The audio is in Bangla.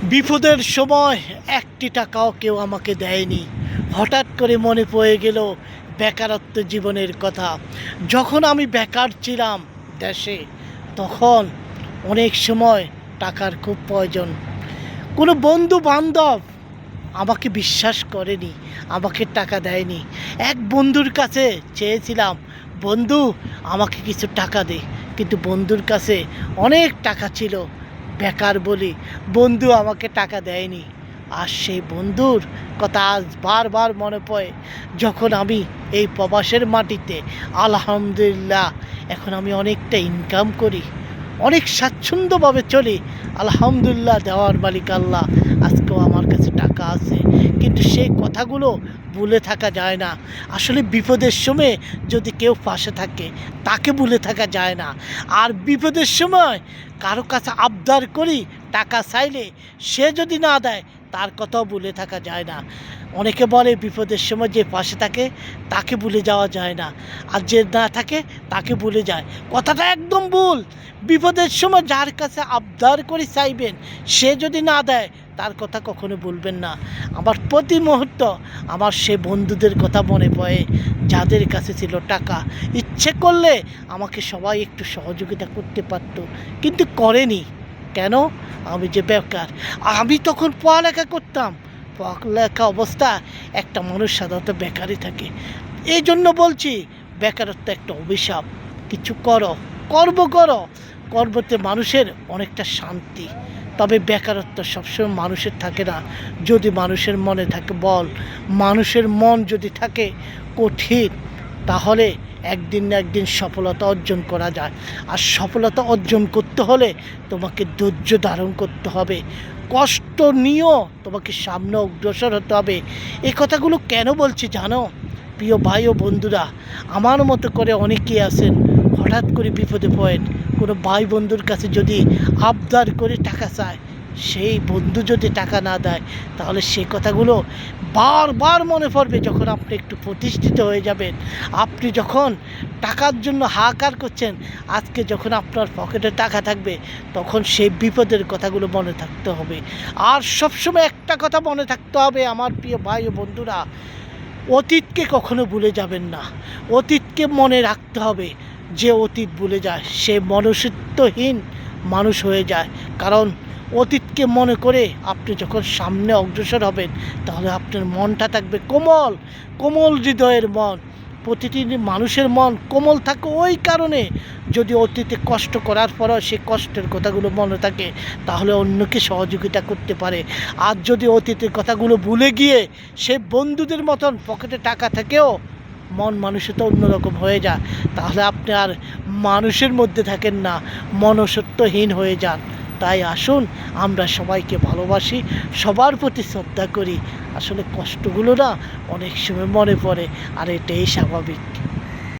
বিপদের সময় একটি টাকাও কেউ আমাকে দেয়নি। হঠাৎ করে মনে পড়ে গেল বেকারত্ব জীবনের কথা। যখন আমি বেকার ছিলাম দেশে, তখন অনেক সময় টাকার খুব প্রয়োজন। কোনো বন্ধু বান্ধব আমাকে বিশ্বাস করেনি, আমাকে টাকা দেয়নি। এক বন্ধুর কাছে চেয়েছিলাম, বন্ধু আমাকে কিছু টাকা দে, কিন্তু বন্ধুর কাছে অনেক টাকা ছিল। বেকার বলি বন্ধু আমাকে টাকা দেয়নি। আর সেই বন্ধুর কথা আজ বারবার মনে পড়ে, যখন আমি এই প্রবাসের মাটিতে আলহামদুলিল্লাহ এখন আমি অনেকটা ইনকাম করি, অনেক স্বাচ্ছন্দ্যভাবে চলি। আলহামদুলিল্লাহ, দেওয়ার মালিক আল্লাহ, আজকেও আমার কাছে টাকা আছে। কিন্তু সেই কথাগুলো ভুলে থাকা যায় না। আসলে বিপদের সময় যদি কেউ পাশে থাকে, তাকে ভুলে থাকা যায় না। আর বিপদের সময় কারো কাছে আবদার করি টাকা চাইলে, সে যদি না দেয় তার কথাও ভুলে থাকা যায় না। অনেকে বলে বিপদের সময় যে পাশে থাকে তাকে ভুলে যাওয়া যায় না, আর যে না থাকে তাকে ভুলে যায়। কথাটা একদম ভুল। বিপদের সময় যার কাছে আবদার করে চাইবেন, সে যদি না দেয় তার কথা কখনো ভুলবেন না। আমার প্রতি মুহূর্ত আমার সে বন্ধুদের কথা মনে পড়ে, যাদের কাছে ছিল টাকা। ইচ্ছে করলে আমাকে সবাই একটু সহযোগিতা করতে পারত, কিন্তু করেনি। কেন? আমি যে বেকার। আমি তখন পড়ালেখা করতাম। পড়ালেখা অবস্থা একটা মানুষ সাধারণত বেকারই থাকে। এই জন্য বলছি, বেকারত্ব একটা অভিশাপ। কিছু করো, করো। কর্মতে মানুষের অনেকটা শান্তি। তবে বেকারত্ব সবসময় মানুষের থাকে না। যদি মানুষের মনে থাকে বল, মানুষের মন যদি থাকে কঠিন, তাহলে একদিন না একদিন সফলতা অর্জন করা যায়। আর সফলতা অর্জন করতে হলে তোমাকে ধৈর্য ধারণ করতে হবে, কষ্ট নিয়েও তোমাকে সামনে অগ্রসর হতে হবে। এই কথাগুলো কেন বলছি জানো প্রিয় ভাই ও বন্ধুরা? আমার মতো করে অনেকেই আছেন, হঠাৎ করে বিপদে পড়েন। কোনো ভাই বন্ধুর কাছে যদি আবদার করে টাকা চায়, সেই বন্ধু যদি টাকা না দেয়, তাহলে সেই কথাগুলো বারবার মনে পড়বে যখন আপনি একটু প্রতিষ্ঠিত হয়ে যাবেন। আপনি যখন টাকার জন্য হাহাকার করছেন, আজকে যখন আপনার পকেটে টাকা থাকবে, তখন সেই বিপদের কথাগুলো মনে থাকতে হবে। আর সবসময় একটা কথা মনে থাকতে হবে আমার প্রিয় ভাই ও বন্ধুরা, অতীতকে কখনো ভুলে যাবেন না। অতীতকে মনে রাখতে হবে। যে অতীত ভুলে যায় সে মনুষ্যত্বহীন মানুষ হয়ে যায়। কারণ অতীতকে মনে করে আপনি যখন সামনে অগ্রসর হবেন, তাহলে আপনার মনটা থাকবে কোমল, কোমল হৃদয়ের মন। প্রতিটি মানুষের মন কোমল থাকে ওই কারণে, যদি অতীতে কষ্ট করার পরও সে কষ্টের কথাগুলো মনে থাকে, তাহলে অন্যকে সহযোগিতা করতে পারে। আর যদি অতীতের কথাগুলো ভুলে গিয়ে সে বন্ধুদের মতন পকেটে টাকা থেকেও মন মানুষতা অন্যরকম হয়ে যায়, তাহলে আপনি আর মানুষের মধ্যে থাকেন না, মনুষ্যত্বহীন হয়ে যান। তাই আসুন আমরা সবাইকে ভালোবাসি, সবার প্রতি শ্রদ্ধা করি। আসলে কষ্টগুলো না অনেক সময় মনে পড়ে, আর এটাই স্বাভাবিক।